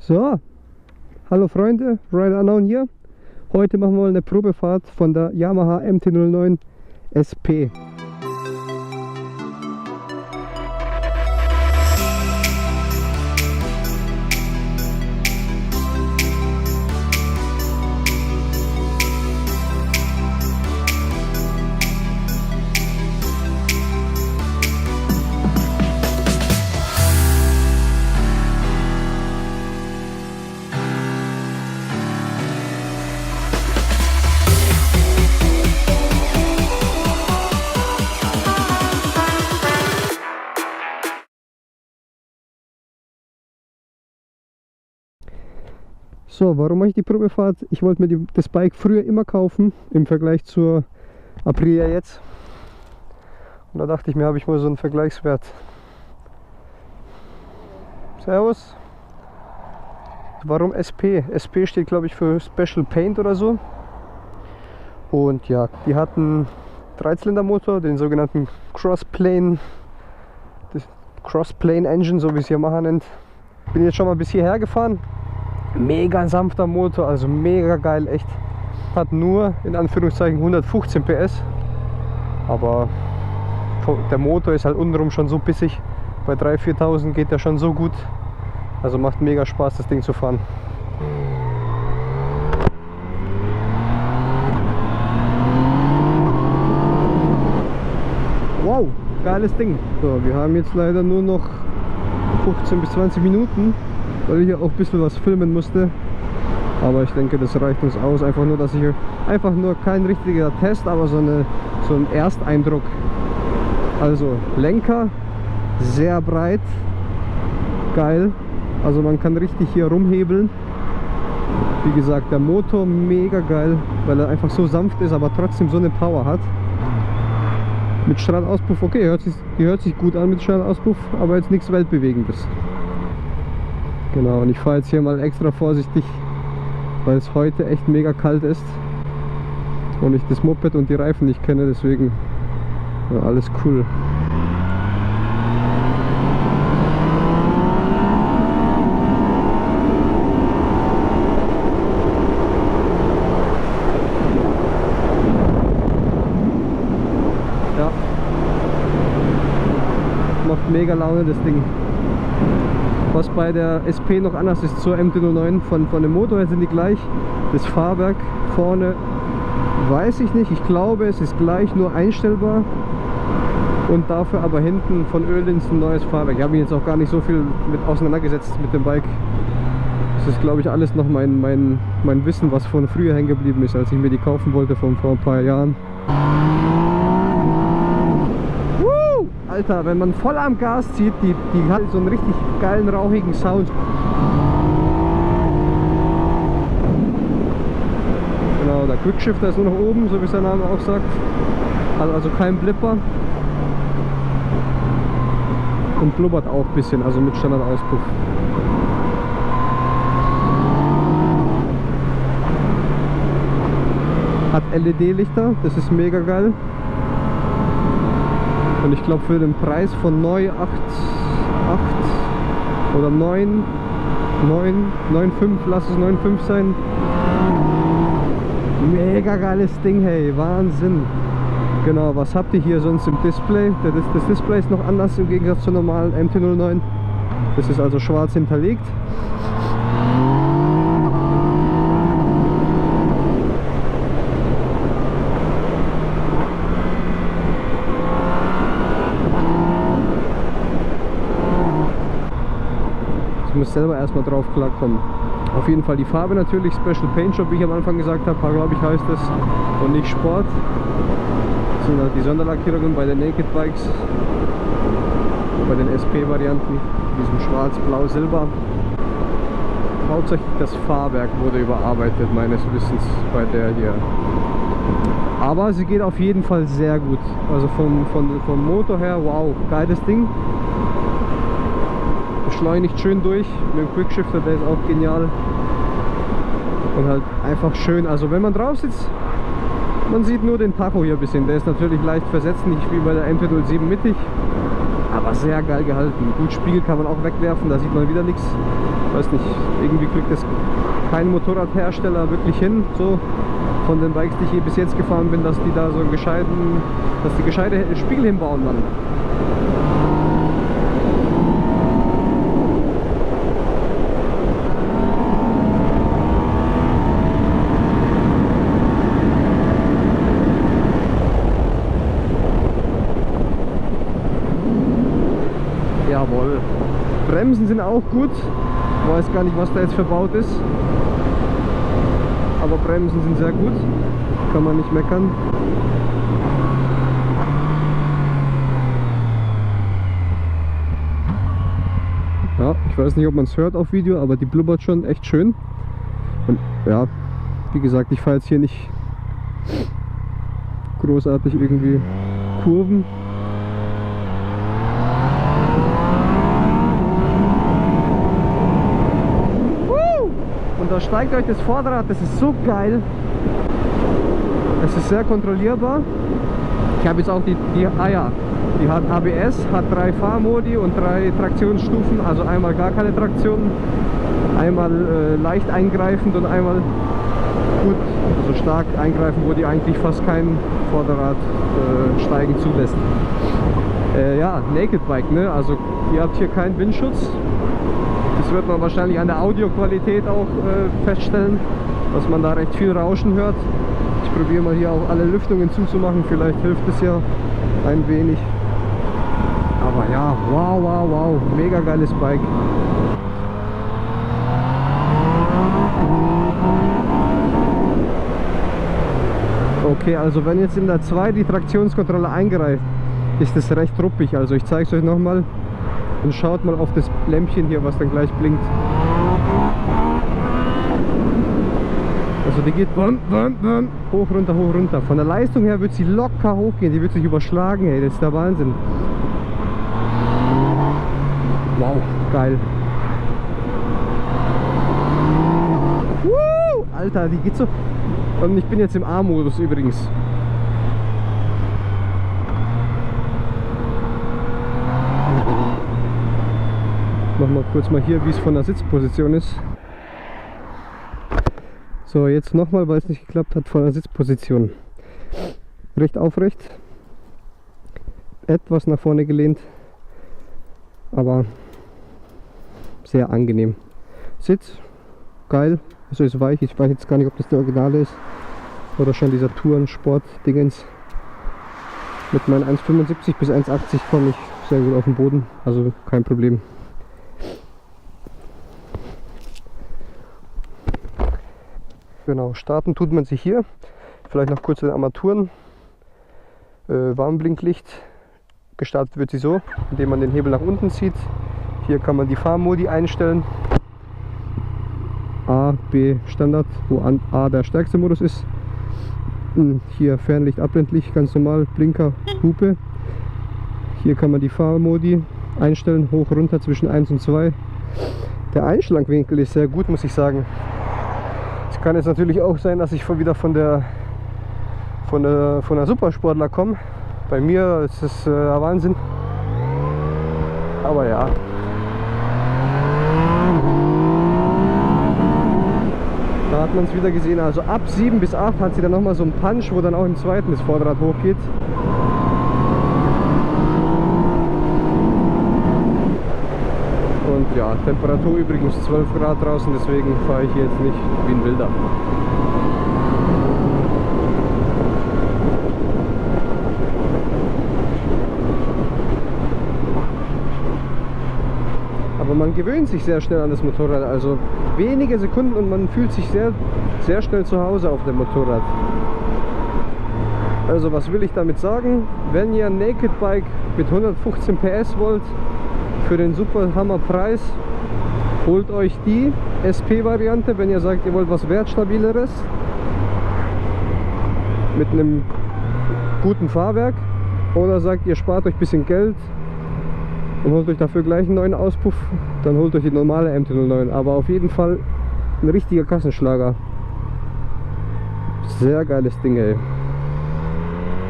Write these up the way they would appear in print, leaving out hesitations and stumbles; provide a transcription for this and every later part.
So, hallo Freunde, Rider Unknown hier. Heute machen wir mal eine Probefahrt von der Yamaha MT-09 SP. So, warum mache ich die Probefahrt? Ich wollte mir das Bike früher immer kaufen, im Vergleich zur Aprilia jetzt. Und da dachte ich mir, habe ich mal so einen Vergleichswert. Servus. Warum SP? SP steht, glaube ich, für Special Paint oder so. Und ja, die hatten 3-Zylinder-Motor, den sogenannten Crossplane Engine, so wie es Yamaha nennt. Bin jetzt schon mal bis hierher gefahren. Mega sanfter Motor, also mega geil, echt. Hat nur in Anführungszeichen 115 PS, aber der Motor ist halt untenrum schon so bissig. Bei 3.000, 4.000 geht der schon so gut, also macht mega Spaß, das Ding zu fahren. Wow, geiles Ding. So, wir haben jetzt leider nur noch 15 bis 20 Minuten, weil ich ja auch ein bisschen was filmen musste. Aber ich denke, das reicht uns aus. Einfach nur kein richtiger Test, aber so ein Ersteindruck. Also Lenker sehr breit, geil. Also man kann richtig hier rumhebeln. Wie gesagt, der Motor mega geil, weil er einfach so sanft ist, aber trotzdem so eine Power hat. Mit Strahlauspuff, okay, hört sich gut an mit Strahlauspuff, aber jetzt nichts Weltbewegendes. Genau, und ich fahre jetzt hier mal extra vorsichtig, weil es heute echt mega kalt ist und ich das Moped und die Reifen nicht kenne, deswegen ja, alles cool. Ja, macht mega Laune das Ding. Was bei der SP noch anders ist zur MT-09, von dem Motor her sind die gleich. Das Fahrwerk vorne weiß ich nicht, ich glaube es ist gleich, nur einstellbar. Und dafür aber hinten von Öhlins ein neues Fahrwerk. Ich habe mich jetzt auch gar nicht so viel mit auseinandergesetzt mit dem Bike. Das ist, glaube ich, alles noch mein Wissen, was von früher hängen geblieben ist, als ich mir die kaufen wollte vor ein paar Jahren. Alter, wenn man voll am Gas zieht, die hat so einen richtig geilen, rauchigen Sound. Genau, der Quickshifter ist nur nach oben, so wie sein Name auch sagt. Also kein Blipper. Und blubbert auch ein bisschen, also mit Standardauspuff. Hat LED-Lichter, das ist mega geil. Und ich glaube, für den Preis von neu 8 oder 9,5, lass es 9,5 sein. Mega geiles Ding, hey, Wahnsinn. Genau, was habt ihr hier sonst im Display? Das Display ist noch anders im Gegensatz zur normalen MT-09. Das ist also schwarz hinterlegt. Ich muss selber erstmal drauf klarkommen. Auf jeden Fall die Farbe natürlich, Special Paint Shop, wie ich am Anfang gesagt habe, glaube ich heißt es, und nicht Sport. Das sind halt die Sonderlackierungen bei den Naked Bikes, bei den SP-Varianten, diesem Schwarz, Blau, Silber. Hauptsächlich das Fahrwerk wurde überarbeitet, meines Wissens, bei der hier. Aber sie geht auf jeden Fall sehr gut. Also vom Motor her, wow, geiles Ding. Beschleunigt schön durch mit dem Quickshifter, der ist auch genial. Und halt einfach schön, also wenn man drauf sitzt, man sieht nur den Tacho hier ein bisschen, der ist natürlich leicht versetzt, nicht wie bei der MT-07 mittig, aber sehr geil gehalten. Gut, Spiegel kann man auch wegwerfen, da sieht man wieder nichts. Weiß nicht, irgendwie kriegt das kein Motorradhersteller wirklich hin, so von den Bikes, die ich hier bis jetzt gefahren bin, dass die da so gescheite Spiegel hinbauen, Mann. Jawohl. Bremsen sind auch gut. Ich weiß gar nicht, was da jetzt verbaut ist. Aber Bremsen sind sehr gut. Kann man nicht meckern. Ja, ich weiß nicht, ob man es hört auf Video, aber die blubbert schon echt schön. Und ja, wie gesagt, ich fahre jetzt hier nicht großartig irgendwie Kurven. Und da steigt euch das Vorderrad, das ist so geil. Es ist sehr kontrollierbar. Ich habe jetzt auch die hat ABS, hat 3 Fahrmodi und 3 Traktionsstufen, also einmal gar keine Traktion, einmal leicht eingreifend und einmal gut, also stark eingreifen, wo die eigentlich fast kein Vorderrad steigen zulässt. Ja, Naked Bike, ne? Also ihr habt hier keinen Windschutz. Das wird man wahrscheinlich an der Audioqualität auch feststellen, dass man da recht viel Rauschen hört. Ich probiere mal hier auch alle Lüftungen zuzumachen, vielleicht hilft es ja ein wenig. Aber ja, wow, wow, wow, mega geiles Bike. Okay, also wenn jetzt in der 2 die Traktionskontrolle eingreift, ist es recht ruppig. Also ich zeige es euch nochmal. Und schaut mal auf das Lämpchen hier, was dann gleich blinkt. Also die geht hoch, runter, hoch, runter. Von der Leistung her wird sie locker hochgehen, die wird sich überschlagen, ey, das ist der Wahnsinn. Wow, geil. Alter, die geht so... Und ich bin jetzt im A-Modus übrigens. Machen wir kurz mal hier, wie es von der Sitzposition ist. So, jetzt nochmal, weil es nicht geklappt hat, von der Sitzposition. Recht aufrecht. Etwas nach vorne gelehnt. Aber sehr angenehm. Sitz, geil. Also ist weich. Ich weiß jetzt gar nicht, ob das der Originale ist. Oder schon dieser Touren-Sport-Dingens. Mit meinen 1,75 bis 1,80 komme ich sehr gut auf den Boden. Also kein Problem. Genau, starten tut man sich hier. Vielleicht noch kurz den Armaturen. Warnblinklicht. Gestartet wird sie so, indem man den Hebel nach unten zieht. Hier kann man die Fahrmodi einstellen. A, B Standard, wo A der stärkste Modus ist. Hier Fernlicht, Abblendlicht, ganz normal, Blinker, Hupe. Hier kann man die Fahrmodi einstellen, hoch, runter zwischen 1 und 2. Der Einschlagwinkel ist sehr gut, muss ich sagen. Es kann jetzt natürlich auch sein, dass ich wieder von der Supersportler komme. Bei mir ist es Wahnsinn. Aber ja. Da hat man es wieder gesehen. Also ab 7 bis 8 hat sie dann nochmal so einen Punch, wo dann auch im zweiten das Vorderrad hochgeht. Und ja, Temperatur übrigens 12 Grad draußen, deswegen fahre ich hier jetzt nicht wie ein Wilder. Aber man gewöhnt sich sehr schnell an das Motorrad, also wenige Sekunden und man fühlt sich sehr, sehr schnell zu Hause auf dem Motorrad. Also was will ich damit sagen? Wenn ihr ein Naked Bike mit 115 PS wollt, für den super Hammer Preis, holt euch die SP-Variante, wenn ihr sagt, ihr wollt was Wertstabileres mit einem guten Fahrwerk, oder sagt, ihr spart euch ein bisschen Geld und holt euch dafür gleich einen neuen Auspuff, dann holt euch die normale MT-09, aber auf jeden Fall ein richtiger Kassenschlager. Sehr geiles Ding, ey.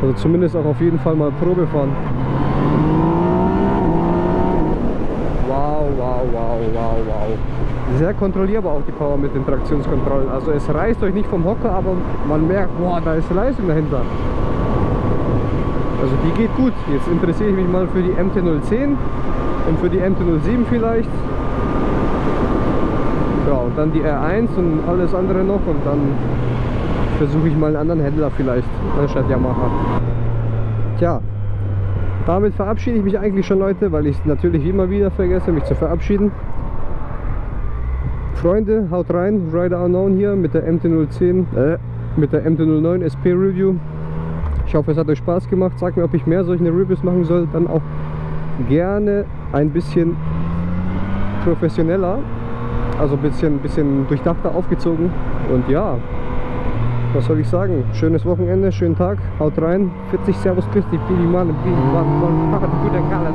Also zumindest auch auf jeden Fall mal Probe fahren. wow, wow, wow. Sehr kontrollierbar auch die Power mit den Traktionskontrollen. Also es reißt euch nicht vom Hocker, aber man merkt, boah, da ist Leistung dahinter. Also die geht gut. Jetzt interessiere ich mich mal für die MT-010 und für die MT-07 vielleicht. Ja, und dann die R1 und alles andere noch, und dann versuche ich mal einen anderen Händler vielleicht, anstatt Yamaha. Tja, damit verabschiede ich mich eigentlich schon, Leute, weil ich natürlich immer wieder vergesse, mich zu verabschieden. Freunde, haut rein, Rider Unknown hier mit der MT-010, mit der MT-09 SP Review. Ich hoffe, es hat euch Spaß gemacht. Sagt mir, ob ich mehr solche Reviews machen soll, dann auch gerne ein bisschen professioneller, also ein bisschen durchdachter aufgezogen. Und ja, was soll ich sagen? Schönes Wochenende, schönen Tag, haut rein, 40 Servus Christi, Pili Mann, Pili Mann, gute Kalle,